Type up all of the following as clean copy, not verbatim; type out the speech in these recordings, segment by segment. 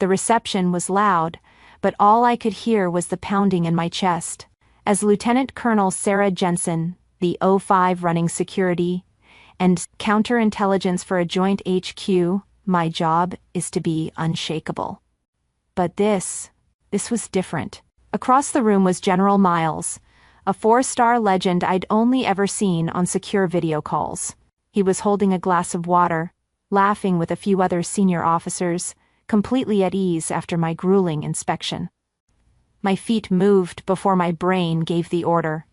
The reception was loud, but all I could hear was the pounding in my chest. As Lieutenant Colonel Sarah Jensen, the O5 running security and counterintelligence for a joint HQ, my job is to be unshakable. But this was different. Across the room was General Miles, a 4-star legend I'd only ever seen on secure video calls. He was holding a glass of water, laughing with a few other senior officers, completely at ease after my grueling inspection. My feet moved before my brain gave the order.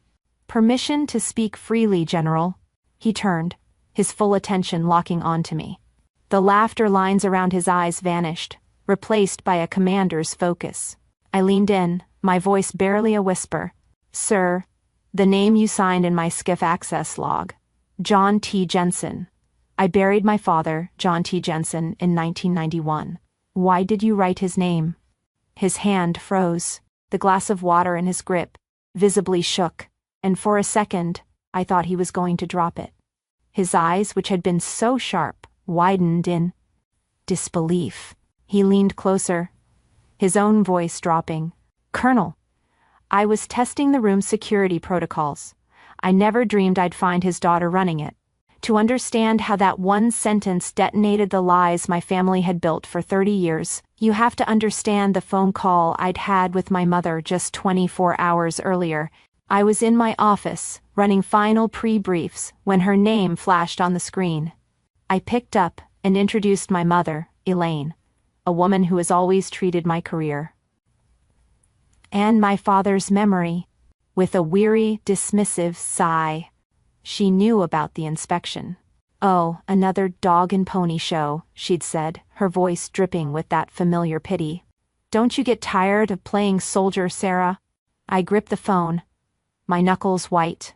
"Permission to speak freely, General." He turned, his full attention locking onto me. The laughter lines around his eyes vanished, replaced by a commander's focus. I leaned in, my voice barely a whisper. "Sir, the name you signed in my skiff access log. John T. Jensen. I buried my father, John T. Jensen, in 1991. Why did you write his name?" His hand froze. The glass of water in his grip visibly shook, and for a second, I thought he was going to drop it. His eyes, which had been so sharp, widened in disbelief. He leaned closer, his own voice dropping. "Colonel, I was testing the room's security protocols. I never dreamed I'd find his daughter running it. To understand how that one sentence detonated the lies my family had built for 30 years, you have to understand the phone call I'd had with my mother just 24 hours earlier. I was in my office, running final pre-briefs, when her name flashed on the screen. I picked up and introduced my mother, Elaine, a woman who has always treated my career and my father's memory with a weary, dismissive sigh. She knew about the inspection. "Oh, another dog and pony show," she'd said, her voice dripping with that familiar pity. "Don't you get tired of playing soldier, Sarah?" I gripped the phone, my knuckles white.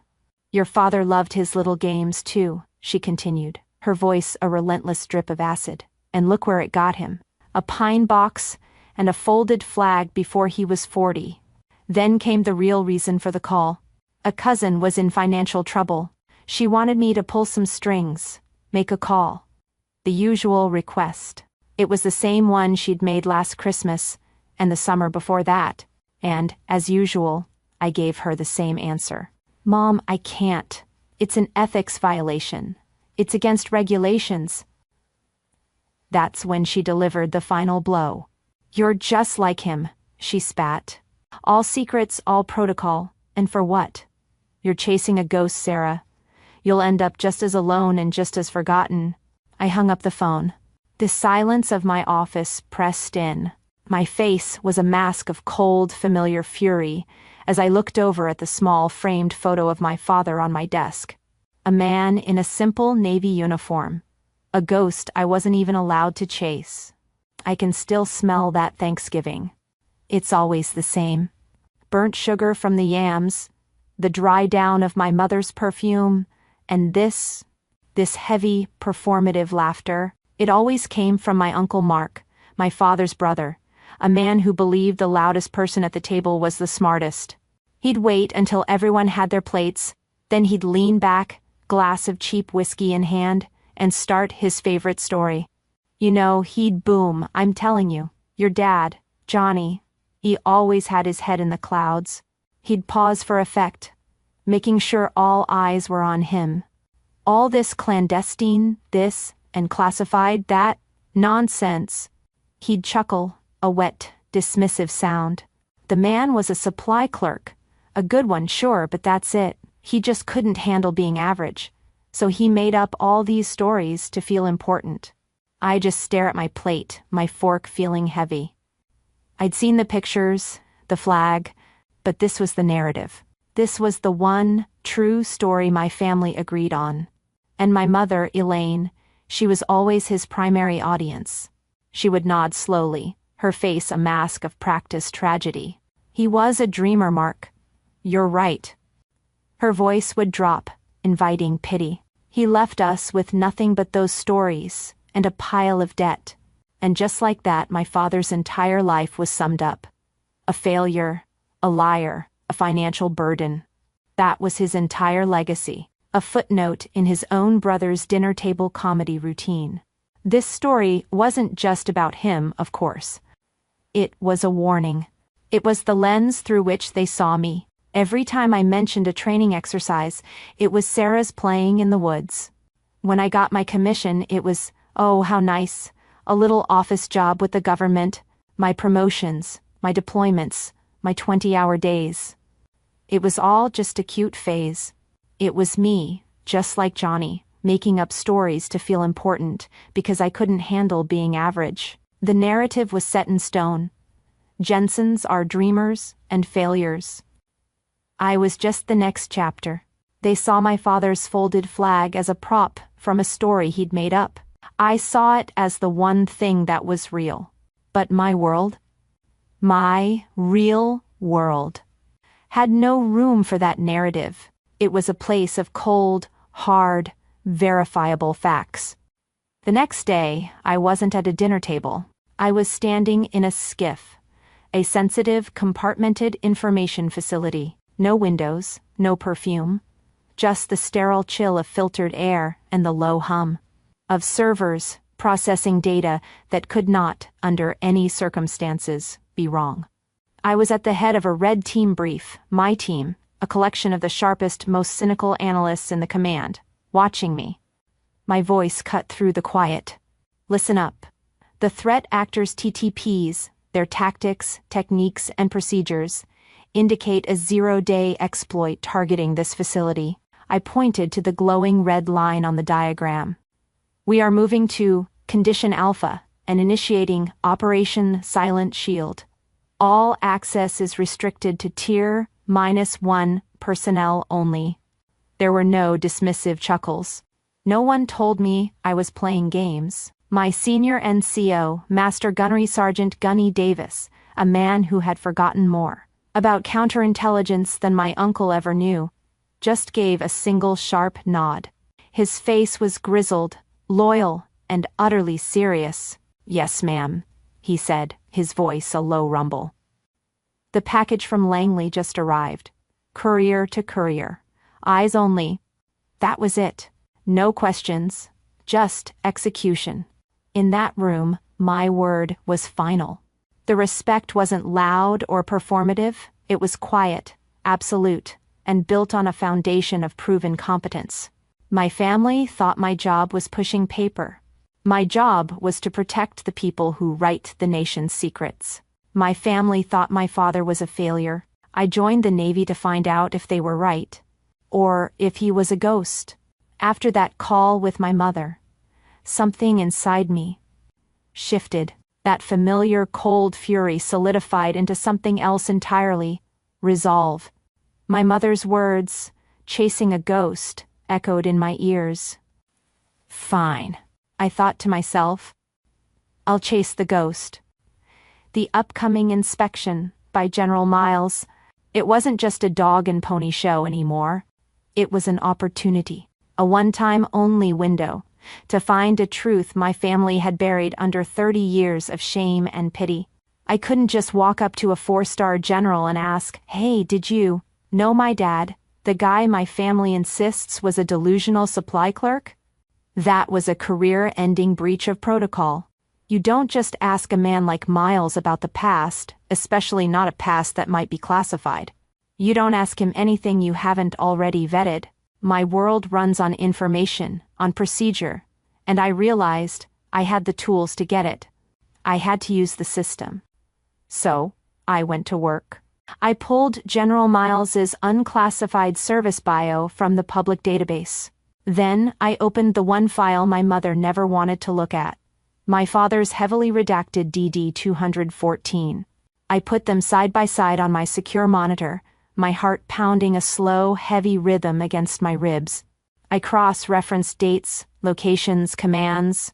"Your father loved his little games too," she continued, her voice a relentless drip of acid. "And look where it got him. A pine box and a folded flag before he was 40. Then came the real reason for the call. A cousin was in financial trouble. She wanted me to pull some strings, make a call. The usual request. It was the same one she'd made last Christmas and the summer before that, and, as usual, I gave her the same answer. "Mom, I can't. It's an ethics violation. It's against regulations." That's when she delivered the final blow. "You're just like him," she spat. "All secrets, all protocol, and for what? You're chasing a ghost, Sarah. You'll end up just as alone and just as forgotten." I hung up the phone. The silence of my office pressed in. My face was a mask of cold, familiar fury as I looked over at the small framed photo of my father on my desk. A man in a simple navy uniform. A ghost I wasn't even allowed to chase. I can still smell that Thanksgiving. It's always the same. Burnt sugar from the yams, the dry down of my mother's perfume, and this heavy, performative laughter. It always came from my Uncle Mark, my father's brother, a man who believed the loudest person at the table was the smartest. He'd wait until everyone had their plates, then he'd lean back, glass of cheap whiskey in hand, and start his favorite story. You know, he'd boom, "I'm telling you, your dad, Johnny, he always had his head in the clouds." He'd pause for effect, making sure all eyes were on him. All this clandestine, this, and classified, that, nonsense. He'd chuckle, a wet, dismissive sound. The man was a supply clerk. A good one, sure, but that's it. He just couldn't handle being average. So he made up all these stories to feel important. I just stare at my plate, my fork feeling heavy. I'd seen the pictures, the flag, but this was the narrative. This was the one true story my family agreed on. And my mother, Elaine, she was always his primary audience. She would nod slowly, her face a mask of practiced tragedy. "He was a dreamer, Mark. You're right." Her voice would drop, inviting pity. "He left us with nothing but those stories and a pile of debt." And just like that, my father's entire life was summed up. A failure, a liar, a financial burden. That was his entire legacy, a footnote in his own brother's dinner table comedy routine. This story wasn't just about him, of course. It was a warning. It was the lens through which they saw me. Every time I mentioned a training exercise, it was Sarah's playing in the woods. When I got my commission, it was, oh, how nice, a little office job with the government, my promotions, my deployments, my 20-hour days. It was all just a cute phase. It was me, just like Johnny, making up stories to feel important because I couldn't handle being average. The narrative was set in stone. Jensens are dreamers and failures. I was just the next chapter. They saw my father's folded flag as a prop from a story he'd made up. I saw it as the one thing that was real. But my world, my real world, had no room for that narrative. It was a place of cold, hard, verifiable facts. The next day, I wasn't at a dinner table. I was standing in a skiff, a sensitive, compartmented information facility. No windows, no perfume, just the sterile chill of filtered air and the low hum of servers processing data that could not, under any circumstances, be wrong. I was at the head of a red team brief, my team, a collection of the sharpest, most cynical analysts in the command, watching me. My voice cut through the quiet. Listen up. The threat actors' TTPs, their tactics, techniques, and procedures, indicate a zero-day exploit targeting this facility. I pointed to the glowing red line on the diagram. We are moving to Condition Alpha and initiating Operation Silent Shield. All access is restricted to Tier -1 personnel only. There were no dismissive chuckles. No one told me I was playing games. My senior NCO, Master Gunnery Sergeant Gunny Davis, a man who had forgotten more about counterintelligence than my uncle ever knew, just gave a single sharp nod. His face was grizzled, loyal, and utterly serious. Yes, ma'am, he said, his voice a low rumble. The package from Langley just arrived. Courier to courier. Eyes only. That was it. No questions. Just execution. In that room, my word was final. The respect wasn't loud or performative, it was quiet, absolute, and built on a foundation of proven competence. My family thought my job was pushing paper. My job was to protect the people who write the nation's secrets. My family thought my father was a failure. I joined the Navy to find out if they were right, or if he was a ghost. After that call with my mother, something inside me shifted. That familiar cold fury solidified into something else entirely. Resolve. My mother's words, chasing a ghost, echoed in my ears. Fine, I thought to myself. I'll chase the ghost. The upcoming inspection by General Miles, it wasn't just a dog and pony show anymore. It was an opportunity, a one-time only window, to find a truth my family had buried under 30 years of shame and pity. I couldn't just walk up to a 4-star general and ask, "Hey, did you know my dad, the guy my family insists was a delusional supply clerk?" That was a career-ending breach of protocol. You don't just ask a man like Miles about the past, especially not a past that might be classified. You don't ask him anything you haven't already vetted. My world runs on information, on procedure, and I realized I had the tools to get it. I had to use the system. So, I went to work. I pulled General Miles's unclassified service bio from the public database. Then I opened the one file my mother never wanted to look at. My father's heavily redacted DD-214. I put them side by side on my secure monitor, my heart pounding a slow, heavy rhythm against my ribs. I cross-referenced dates, locations, commands,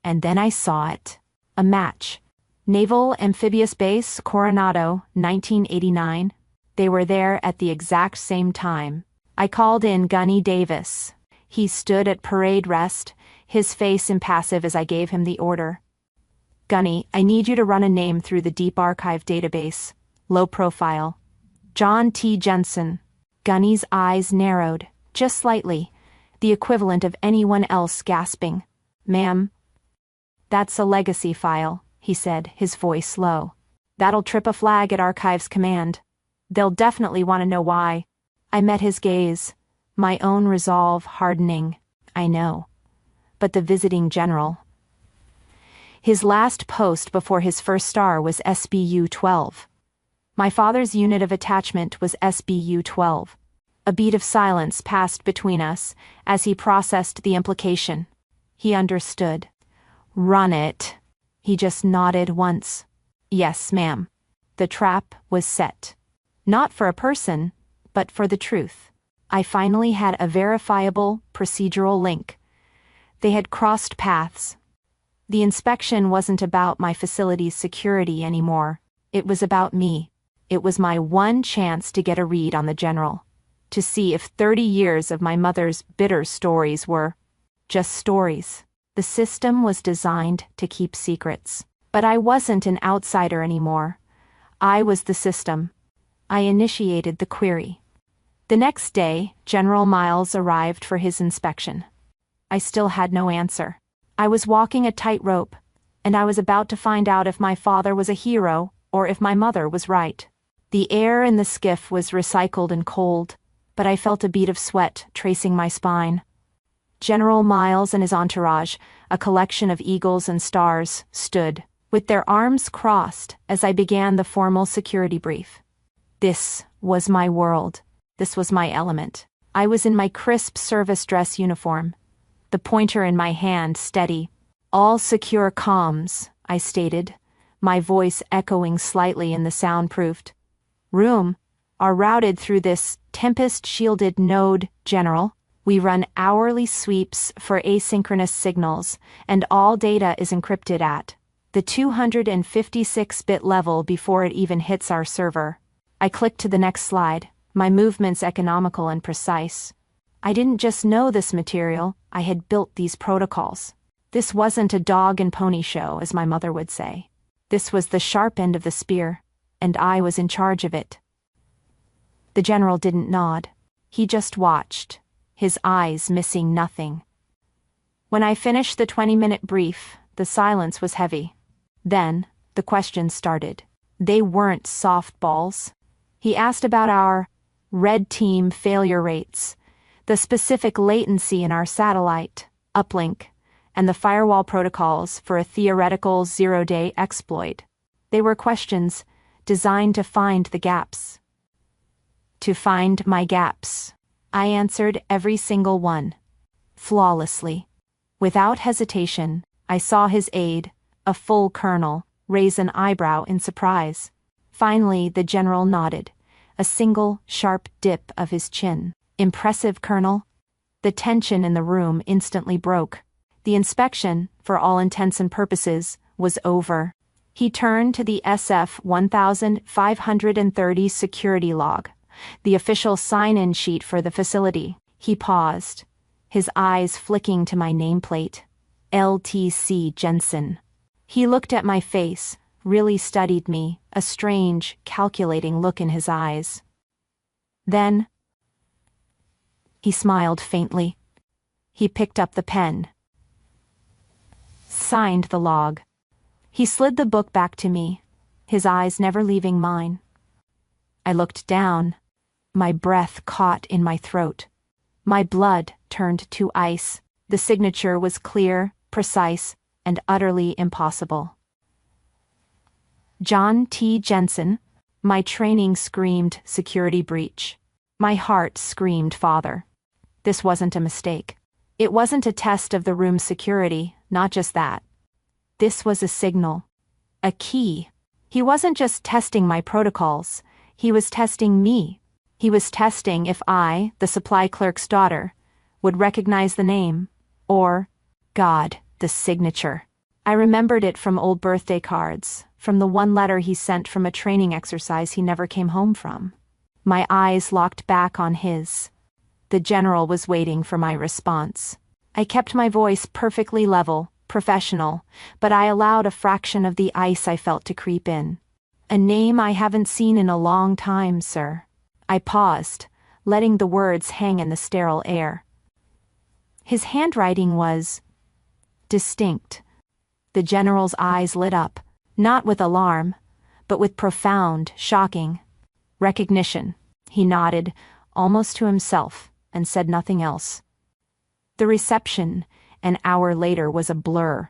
and then I saw it. A match. Naval Amphibious Base, Coronado, 1989. They were there at the exact same time. I called in Gunny Davis. He stood at parade rest, his face impassive as I gave him the order. "Gunny, I need you to run a name through the deep archive database. Low profile. John T. Jensen." Gunny's eyes narrowed, just slightly, the equivalent of anyone else gasping. "Ma'am." "That's a legacy file," he said, his voice low. That'll trip a flag at Archives Command. They'll definitely want to know why. I met his gaze, my own resolve hardening. I know. But the visiting general. His last post before his first star was SBU 12. My father's unit of attachment was SBU 12. A beat of silence passed between us as he processed the implication. He understood. Run it. He just nodded once. Yes, ma'am. The trap was set. Not for a person, but for the truth. I finally had a verifiable, procedural link. They had crossed paths. The inspection wasn't about my facility's security anymore. It was about me. It was my one chance to get a read on the general. To see if 30 years of my mother's bitter stories were just stories. The system was designed to keep secrets. But I wasn't an outsider anymore. I was the system. I initiated the query. The next day, General Miles arrived for his inspection. I still had no answer. I was walking a tightrope, and I was about to find out if my father was a hero or if my mother was right. The air in the skiff was recycled and cold, but I felt a bead of sweat tracing my spine. General Miles and his entourage, a collection of eagles and stars, stood, with their arms crossed as I began the formal security brief. This was my world. This was my element. I was in my crisp service dress uniform, the pointer in my hand steady. All secure comms, I stated, my voice echoing slightly in the soundproofed room, are routed through this tempest-shielded node, General. We run hourly sweeps for asynchronous signals, and all data is encrypted at the 256-bit level before it even hits our server. I clicked to the next slide, my movements economical and precise. I didn't just know this material, I had built these protocols. This wasn't a dog and pony show, as my mother would say. This was the sharp end of the spear, and I was in charge of it. The general didn't nod. He just watched, his eyes missing nothing. When I finished the 20-minute brief, the silence was heavy. Then, the questions started. They weren't softballs. He asked about our red team failure rates, the specific latency in our satellite, uplink, and the firewall protocols for a theoretical zero-day exploit. They were questions designed to find the gaps. To find my gaps. I answered every single one. Flawlessly. Without hesitation, I saw his aide, a full colonel, raise an eyebrow in surprise. Finally, the general nodded, a single, sharp dip of his chin. Impressive, Colonel. The tension in the room instantly broke. The inspection, for all intents and purposes, was over. He turned to the SF 1530 security log, the official sign-in sheet for the facility. He paused, his eyes flicking to my nameplate. LTC Jensen. He looked at my face, really studied me, a strange, calculating look in his eyes. Then, he smiled faintly. He picked up the pen. Signed the log. He slid the book back to me, his eyes never leaving mine. I looked down. My breath caught in my throat. My blood turned to ice. The signature was clear, precise, and utterly impossible. John T. Jensen. My training screamed security breach. My heart screamed father. This wasn't a mistake. It wasn't a test of the room's security, not just that. This was a signal. A key. He wasn't just testing my protocols. He was testing me. He was testing if I, the supply clerk's daughter, would recognize the name, or, God, the signature. I remembered it from old birthday cards, from the one letter he sent from a training exercise he never came home from. My eyes locked back on his. The general was waiting for my response. I kept my voice perfectly level, professional, but I allowed a fraction of the ice I felt to creep in. A name I haven't seen in a long time, sir. I paused, letting the words hang in the sterile air. His handwriting was distinct. The general's eyes lit up, not with alarm, but with profound, shocking recognition. He nodded, almost to himself, and said nothing else. The reception, an hour later, was a blur.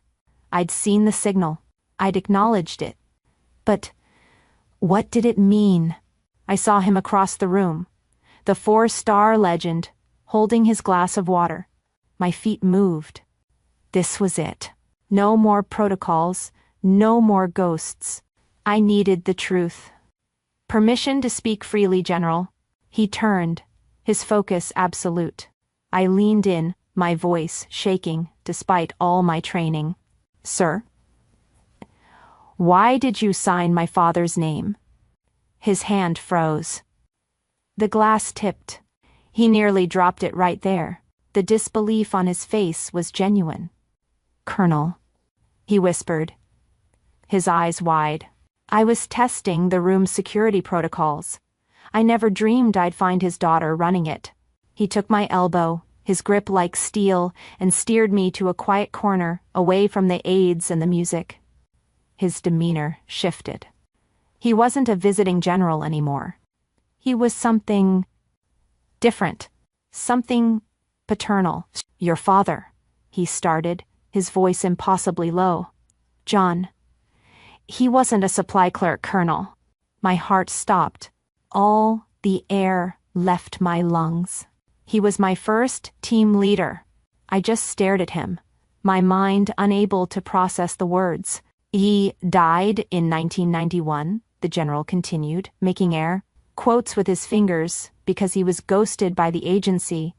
I'd seen the signal. I'd acknowledged it. But what did it mean? I saw him across the room, the 4-star legend, holding his glass of water. My feet moved. This was it. No more protocols, no more ghosts. I needed the truth. Permission to speak freely, General. He turned, his focus absolute. I leaned in, my voice shaking despite all my training. Sir? Why did you sign my father's name? His hand froze. The glass tipped. He nearly dropped it right there. The disbelief on his face was genuine. Colonel, he whispered, his eyes wide. I was testing the room's security protocols. I never dreamed I'd find his daughter running it. He took my elbow, his grip like steel, and steered me to a quiet corner, away from the aides and the music. His demeanor shifted. He wasn't a visiting general anymore. He was something different, something paternal. Your father, he started, his voice impossibly low. John. He wasn't a supply clerk, Colonel. My heart stopped. All the air left my lungs. He was my first team leader. I just stared at him, my mind unable to process the words. He died in 1991, the general continued, making air quotes with his fingers, because he was ghosted by the agency.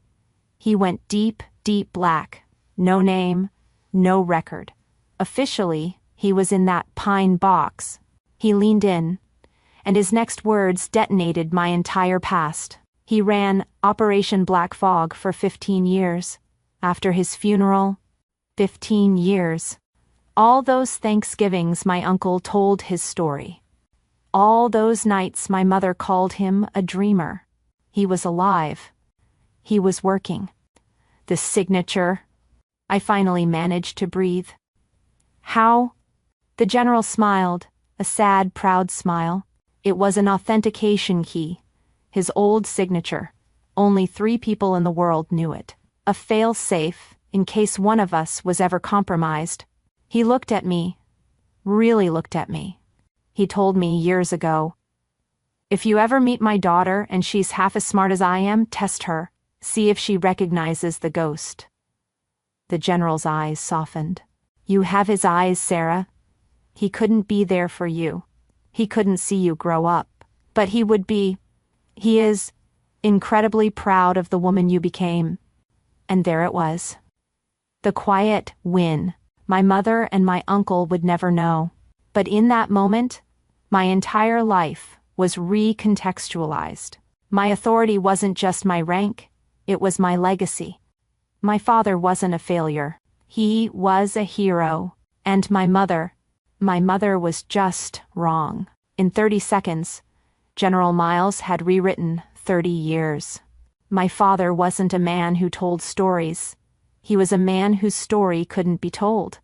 He went deep, deep black. No name, no record. Officially, he was in that pine box. He leaned in, and his next words detonated my entire past. He ran Operation Black Fog for 15 years. After his funeral, 15 years. All those Thanksgivings my uncle told his story. All those nights my mother called him a dreamer. He was alive. He was working. The signature. I finally managed to breathe. How? The general smiled, a sad, proud smile. It was an authentication key. His old signature. Only 3 people in the world knew it. A fail-safe, in case one of us was ever compromised. He looked at me. Really looked at me. He told me years ago, if you ever meet my daughter and she's half as smart as I am, test her. See if she recognizes the ghost. The general's eyes softened. You have his eyes, Sarah. He couldn't be there for you. He couldn't see you grow up. But he would be. He is incredibly proud of the woman you became. And there it was. The quiet win. My mother and my uncle would never know. But in that moment, my entire life was recontextualized. My authority wasn't just my rank, it was my legacy. My father wasn't a failure. He was a hero. And my mother was just wrong. In 30 seconds, General Miles had rewritten 30 years. My father wasn't a man who told stories. He was a man whose story couldn't be told.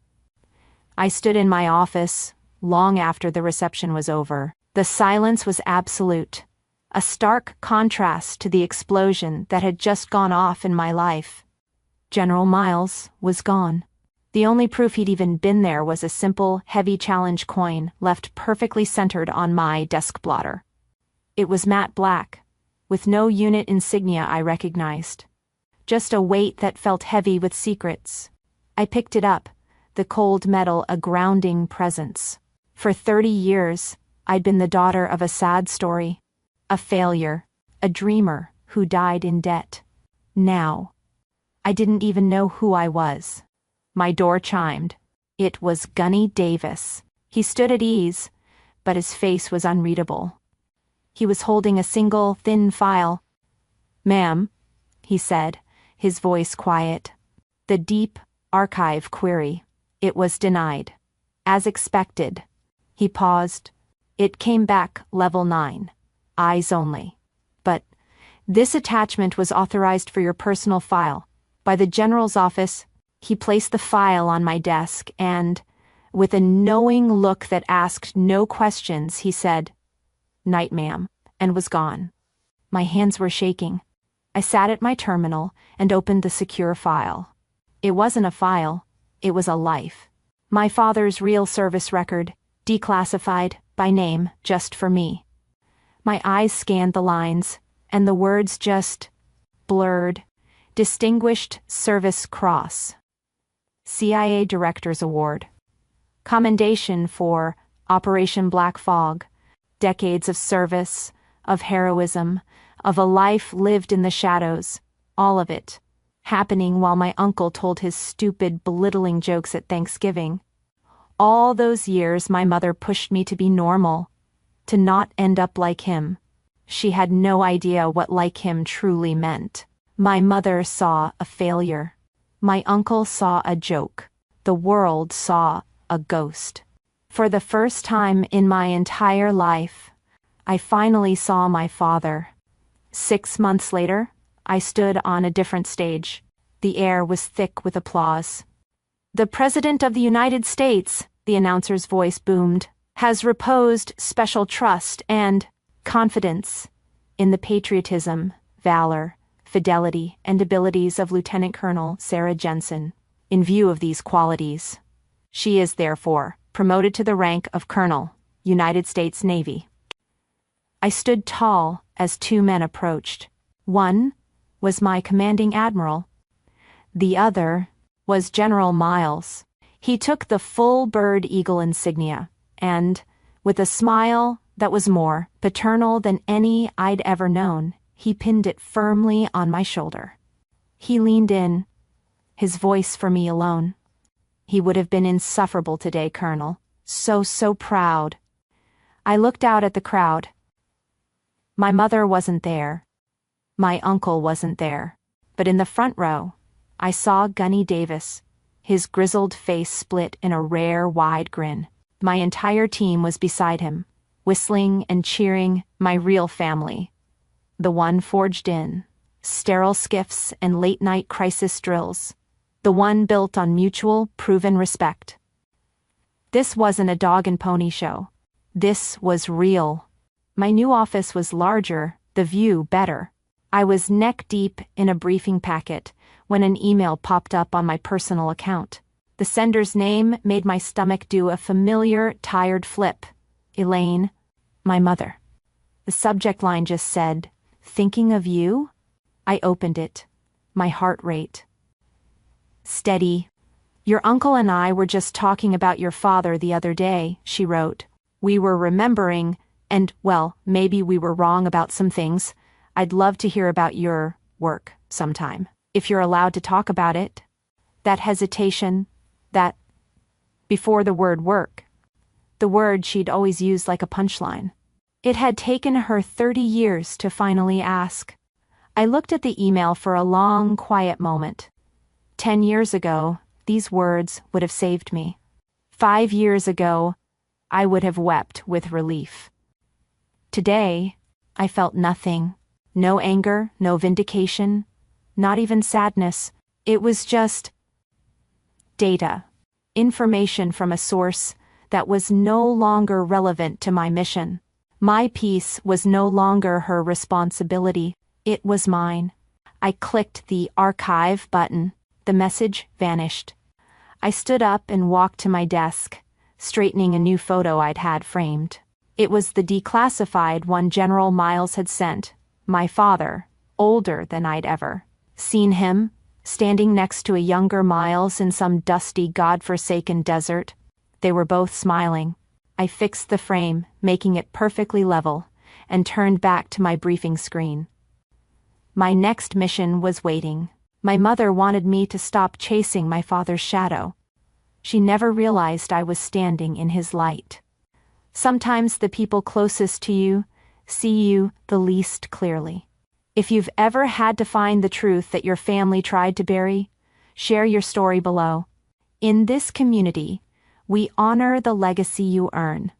I stood in my office, long after the reception was over. The silence was absolute, a stark contrast to the explosion that had just gone off in my life. General Miles was gone. The only proof he'd even been there was a simple, heavy challenge coin left perfectly centered on my desk blotter. It was matte black, with no unit insignia I recognized. Just a weight that felt heavy with secrets. I picked it up, the cold metal a grounding presence. For 30 years, I'd been the daughter of a sad story, a failure, a dreamer who died in debt. Now, I didn't even know who I was. My door chimed. It was Gunny Davis. He stood at ease, but his face was unreadable. He was holding a single, thin file. Ma'am, he said, his voice quiet. The deep archive query. It was denied. As expected. He paused. It came back level 9. Eyes only. But this attachment was authorized for your personal file. By the general's office, he placed the file on my desk and, With a knowing look that asked no questions, he said, "Night, ma'am," and was gone. My hands were shaking. I sat at my terminal and opened the secure file. It wasn't a file, it was a life. My father's real service record, declassified, by name, just for me. My eyes scanned the lines, and the words just blurred. Distinguished Service Cross. CIA Director's Award. Commendation for Operation Black Fog. Decades of service, of heroism, of a life lived in the shadows, all of it, happening while my uncle told his stupid, belittling jokes at Thanksgiving. All those years my mother pushed me to be normal, to not end up like him. She had no idea what like him truly meant. My mother saw a failure. My uncle saw a joke. The world saw a ghost. For the first time in my entire life, I finally saw my father. 6 months later, I stood on a different stage. The air was thick with applause. "The President of the United States," the announcer's voice boomed, "has reposed special trust and confidence in the patriotism, valor, fidelity, and abilities of Lieutenant Colonel Sarah Jensen. In view of these qualities, she is therefore promoted to the rank of Colonel, United States Navy." I stood tall as 2 men approached. One was my commanding admiral. The other was General Miles. He took the full bird eagle insignia, and, with a smile that was more paternal than any I'd ever known, he pinned it firmly on my shoulder. He leaned in, his voice for me alone. "He would have been insufferable today, Colonel. So proud." I looked out at the crowd. My mother wasn't there. My uncle wasn't there. But in the front row, I saw Gunny Davis, his grizzled face split in a rare, wide grin. My entire team was beside him, whistling and cheering, my real family. The one forged in, sterile skiffs and late-night crisis drills. The one built on mutual, proven respect. This wasn't a dog and pony show. This was real. My new office was larger, the view better. I was neck-deep in a briefing packet when an email popped up on my personal account. The sender's name made my stomach do a familiar, tired flip. Elaine, my mother. The subject line just said, "Thinking of you?" I opened it. My heart rate steady. "Your uncle and I were just talking about your father the other day," she wrote. "We were remembering, and, well, maybe we were wrong about some things. I'd love to hear about your work sometime, if you're allowed to talk about it." That hesitation, that before the word work, the word she'd always used like a punchline. It had taken her 30 years to finally ask. I looked at the email for a long, quiet moment. 10 years ago, these words would have saved me. 5 years ago, I would have wept with relief. Today, I felt nothing. No anger, no vindication, not even sadness. It was just data, information from a source that was no longer relevant to my mission. My piece was no longer her responsibility, it was mine. I clicked the archive button. The message vanished. I stood up and walked to my desk, straightening a new photo I'd had framed. It was the declassified one General Miles had sent. My father, older than I'd ever seen him, standing next to a younger Miles in some dusty, God-forsaken desert. They were both smiling. I fixed the frame, making it perfectly level, and turned back to my briefing screen. My next mission was waiting. My mother wanted me to stop chasing my father's shadow. She never realized I was standing in his light. Sometimes the people closest to you see you the least clearly. If you've ever had to find the truth that your family tried to bury, share your story below. In this community, we honor the legacy you earn.